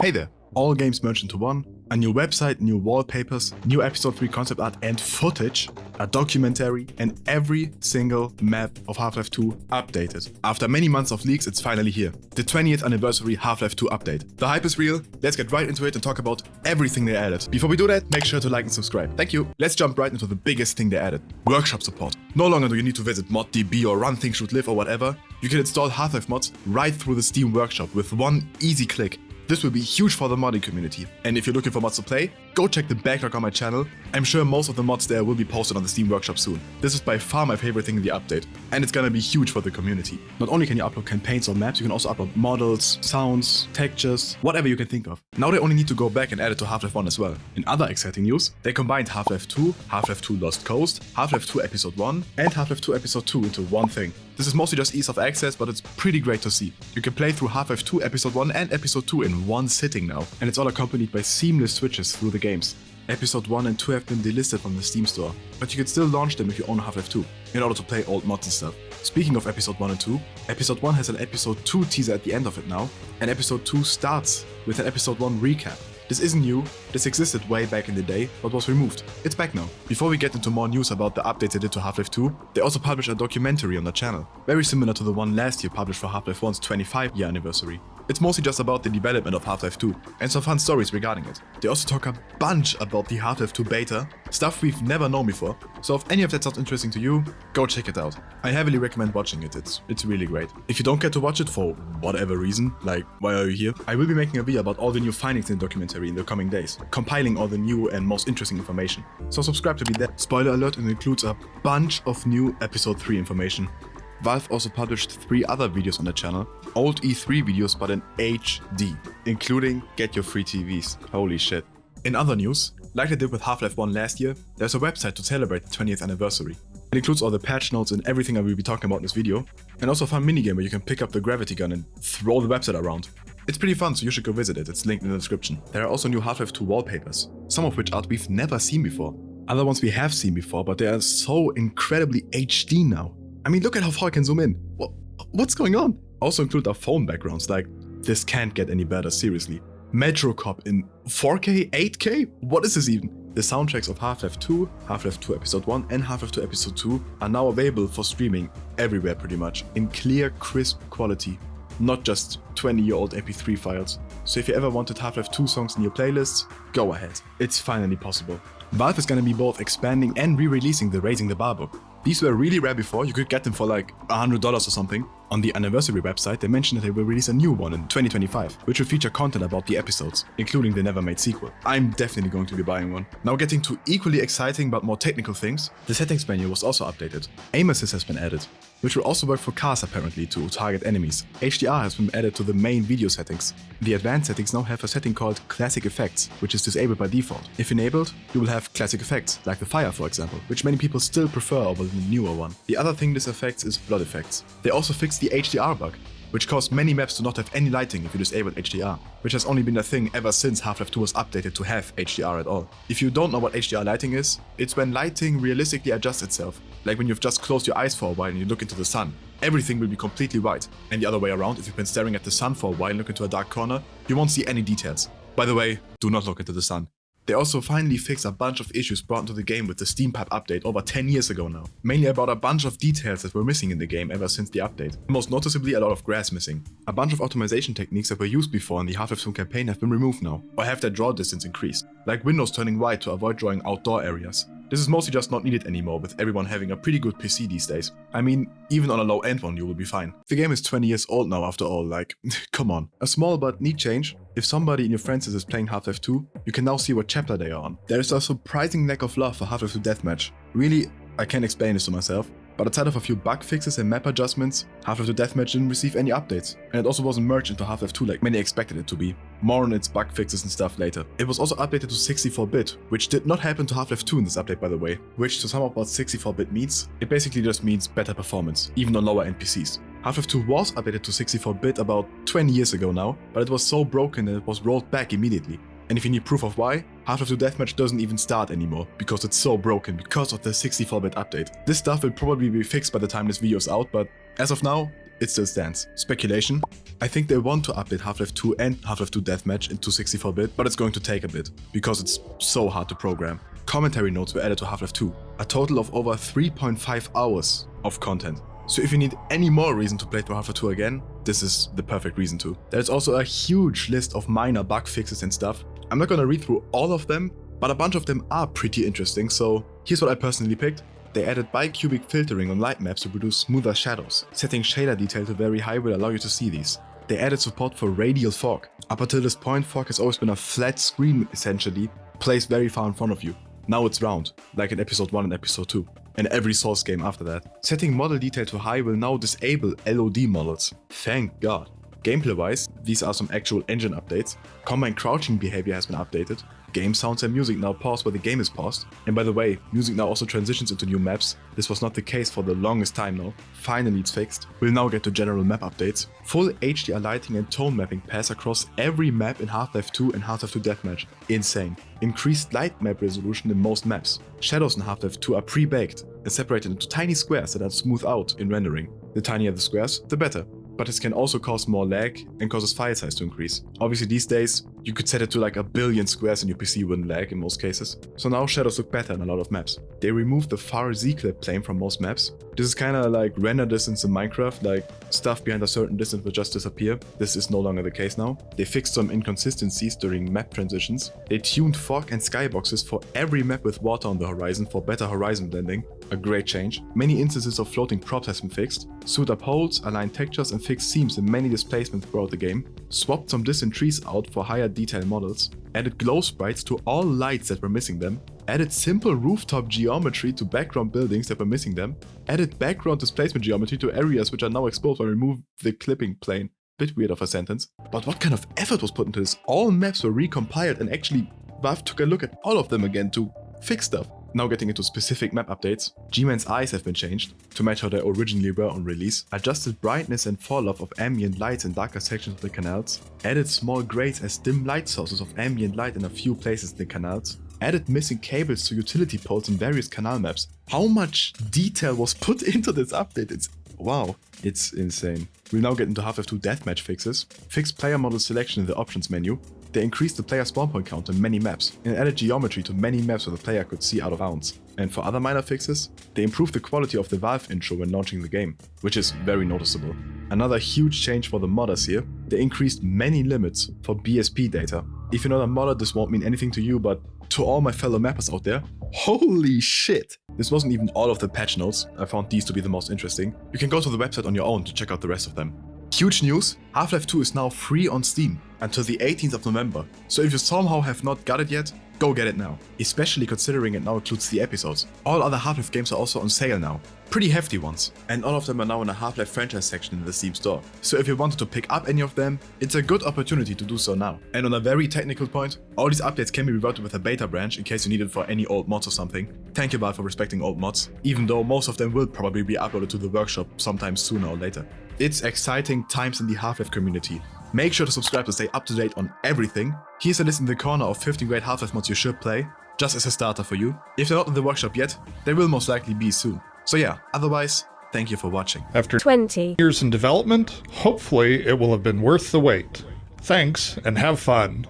Hey there! All games merged into one, a new website, new wallpapers, new episode 3 concept art and footage, a documentary, and every single map of Half-Life 2 updated. After many months of leaks, it's finally here. The 20th anniversary Half-Life 2 update. The hype is real, let's get right into it and talk about everything they added. Before we do that, make sure to like and subscribe. Thank you. Let's jump right into the biggest thing they added. Workshop support. No longer do you need to visit ModDB or Run Things Should Live or whatever. You can install Half-Life mods right through the Steam Workshop with one easy click. This will be huge for the modding community, and if you're looking for mods to play, go check the backlog on my channel. I'm sure most of the mods there will be posted on the Steam Workshop soon. This is by far my favorite thing in the update, and it's gonna be huge for the community. Not only can you upload campaigns or maps, you can also upload models, sounds, textures, whatever you can think of. Now they only need to go back and add it to Half-Life 1 as well. In other exciting news, they combined Half-Life 2, Half-Life 2 Lost Coast, Half-Life 2 Episode 1, and Half-Life 2 Episode 2 into one thing. This is mostly just ease of access, but it's pretty great to see. You can play through Half-Life 2 Episode 1 and Episode 2 in one sitting now, and it's all accompanied by seamless switches through the games. Episode 1 and 2 have been delisted from the Steam store, but you can still launch them if you own Half-Life 2, in order to play old mods and stuff. Speaking of Episode 1 and 2, Episode 1 has an Episode 2 teaser at the end of it now, and Episode 2 starts with an Episode 1 recap. This isn't new, this existed way back in the day, but was removed. It's back now. Before we get into more news about the updates they did to Half-Life 2, they also published a documentary on the channel, very similar to the one last year published for Half-Life 1's 25-year anniversary. It's mostly just about the development of Half-Life 2, and some fun stories regarding it. They also talk a bunch about the Half-Life 2 beta, stuff we've never known before, so if any of that sounds interesting to you, go check it out. I heavily recommend watching it, it's really great. If you don't get to watch it for whatever reason, like why are you here, I will be making a video about all the new findings in the documentary in the coming days, compiling all the new and most interesting information. So subscribe to be there. Spoiler alert, it includes a bunch of new Episode 3 information. Valve also published 3 other videos on the channel, old E3 videos but in HD, including Get Your Free TVs. Holy shit. In other news, like they did with Half-Life 1 last year, there's a website to celebrate the 20th anniversary. It includes all the patch notes and everything I will be talking about in this video, and also a fun minigame where you can pick up the gravity gun and throw the website around. It's pretty fun, so you should go visit it, it's linked in the description. There are also new Half-Life 2 wallpapers, some of which art we've never seen before. Other ones we have seen before, but they are so incredibly HD now. I mean, look at how far I can zoom in. What's going on? Also include our phone backgrounds, like, this can't get any better, seriously. Metro Cop in 4K, 8K? What is this even? The soundtracks of Half-Life 2, Half-Life 2 Episode 1 and Half-Life 2 Episode 2 are now available for streaming everywhere pretty much, in clear, crisp quality. Not just 20-year-old MP3 files. So if you ever wanted Half-Life 2 songs in your playlists, go ahead. It's finally possible. Valve is gonna be both expanding and re-releasing the Raising the Bar book. These were really rare before, you could get them for like $100 or something. On the anniversary website, they mentioned that they will release a new one in 2025, which will feature content about the episodes, including the never-made sequel. I'm definitely going to be buying one. Now getting to equally exciting but more technical things, the settings menu was also updated. Aim assist has been added, which will also work for cars apparently to target enemies. HDR has been added to the main video settings. The advanced settings now have a setting called Classic Effects, which is disabled by default. If enabled, you will have classic effects, like the fire for example, which many people still prefer over the newer one. The other thing this affects is blood effects. They also fixed the HDR bug, which caused many maps to not have any lighting if you disable HDR, which has only been a thing ever since Half-Life 2 was updated to have HDR at all. If you don't know what HDR lighting is, it's when lighting realistically adjusts itself, like when you've just closed your eyes for a while and you look into the sun. Everything will be completely white, and the other way around, if you've been staring at the sun for a while and look into a dark corner, you won't see any details. By the way, do not look into the sun. They also finally fixed a bunch of issues brought into the game with the Steam Pipe update over 10 years ago now. Mainly about a bunch of details that were missing in the game ever since the update. Most noticeably a lot of grass missing. A bunch of optimization techniques that were used before in the Half-Life 2 campaign have been removed now, or have their draw distance increased, like windows turning white to avoid drawing outdoor areas. This is mostly just not needed anymore with everyone having a pretty good PC these days. I mean, even on a low-end one you will be fine. The game is 20 years old now after all, like, come on. A small but neat change. If somebody in your friends is playing Half-Life 2, you can now see what chapter they are on. There is a surprising lack of love for Half-Life 2 Deathmatch. Really, I can't explain this to myself, but outside of a few bug fixes and map adjustments, Half-Life 2 Deathmatch didn't receive any updates, and it also wasn't merged into Half-Life 2 like many expected it to be. More on its bug fixes and stuff later. It was also updated to 64-bit, which did not happen to Half-Life 2 in this update by the way, which to sum up what 64-bit means, it basically just means better performance, even on lower end PCs. Half-Life 2 was updated to 64-bit about 20 years ago now, but it was so broken that it was rolled back immediately. And if you need proof of why, Half-Life 2 Deathmatch doesn't even start anymore, because it's so broken because of the 64-bit update. This stuff will probably be fixed by the time this video is out, but as of now, it still stands. Speculation? I think they want to update Half-Life 2 and Half-Life 2 Deathmatch into 64-bit, but it's going to take a bit, because it's so hard to program. Commentary notes were added to Half-Life 2, a total of over 3.5 hours of content. So if you need any more reason to play through Half-Life 2 again, this is the perfect reason to. There's also a huge list of minor bug fixes and stuff. I'm not gonna read through all of them, but a bunch of them are pretty interesting, so here's what I personally picked. They added bicubic filtering on light maps to produce smoother shadows. Setting shader detail to very high will allow you to see these. They added support for radial fog. Up until this point, fog has always been a flat screen essentially, placed very far in front of you. Now it's round, like in episode 1 and episode 2, and every Source game after that. Setting model detail to high will now disable LOD models. Thank God. Gameplay-wise, these are some actual engine updates. Combat and crouching behavior has been updated. Game sounds and music now pause where the game is paused. And by the way, music now also transitions into new maps. This was not the case for the longest time now. Finally it's fixed. We'll now get to general map updates. Full HDR lighting and tone mapping pass across every map in Half-Life 2 and Half-Life 2 Deathmatch. Insane. Increased light map resolution in most maps. Shadows in Half-Life 2 are pre-baked and separated into tiny squares that are smoothed out in rendering. The tinier the squares, the better. But this can also cause more lag and causes file size to increase. Obviously these days, you could set it to like a billion squares and your PC wouldn't lag in most cases. So now shadows look better in a lot of maps. They removed the far Z-clip plane from most maps. This is kinda like render distance in Minecraft, like stuff behind a certain distance will just disappear. This is no longer the case now. They fixed some inconsistencies during map transitions. They tuned fog and skyboxes for every map with water on the horizon for better horizon blending. A great change. Many instances of floating props has been fixed. Sewed up holes, aligned textures and fixed seams in many displacements throughout the game. Swapped some distant trees out for higher detail models. Added glow sprites to all lights that were missing them. Added simple rooftop geometry to background buildings that were missing them. Added background displacement geometry to areas which are now exposed or removed the clipping plane. Bit weird of a sentence. But what kind of effort was put into this? All maps were recompiled and actually Valve took a look at all of them again to fix stuff. Now getting into specific map updates, G-Man's eyes have been changed to match how they originally were on release, adjusted brightness and fall off of ambient lights in darker sections of the canals, added small grates as dim light sources of ambient light in a few places in the canals, added missing cables to utility poles in various canal maps. How much detail was put into this update? Wow, it's insane. We'll now get into Half-Life 2 Deathmatch fixes, fixed player model selection in the options menu. They increased the player spawn point count in many maps, and added geometry to many maps where the player could see out of bounds. And for other minor fixes, they improved the quality of the Valve intro when launching the game, which is very noticeable. Another huge change for the modders here, they increased many limits for BSP data. If you're not a modder, this won't mean anything to you, but to all my fellow mappers out there, holy shit! This wasn't even all of the patch notes, I found these to be the most interesting. You can go to the website on your own to check out the rest of them. Huge news, Half-Life 2 is now free on Steam until the 18th of November, so if you somehow have not got it yet, go get it now, especially considering it now includes the episodes. All other Half-Life games are also on sale now, pretty hefty ones, and all of them are now in the Half-Life franchise section in the Steam store. So if you wanted to pick up any of them, it's a good opportunity to do so now. And on a very technical point, all these updates can be reverted with a beta branch in case you need it for any old mods or something. Thank you Valve for respecting old mods, even though most of them will probably be uploaded to the workshop sometime sooner or later. It's exciting times in the Half-Life community. Make sure to subscribe to stay up to date on everything. Here's a list in the corner of 15 great Half-Life mods you should play, just as a starter for you. If they're not in the workshop yet, they will most likely be soon. So yeah, otherwise, thank you for watching. After 20 years in development, hopefully it will have been worth the wait. Thanks, and have fun.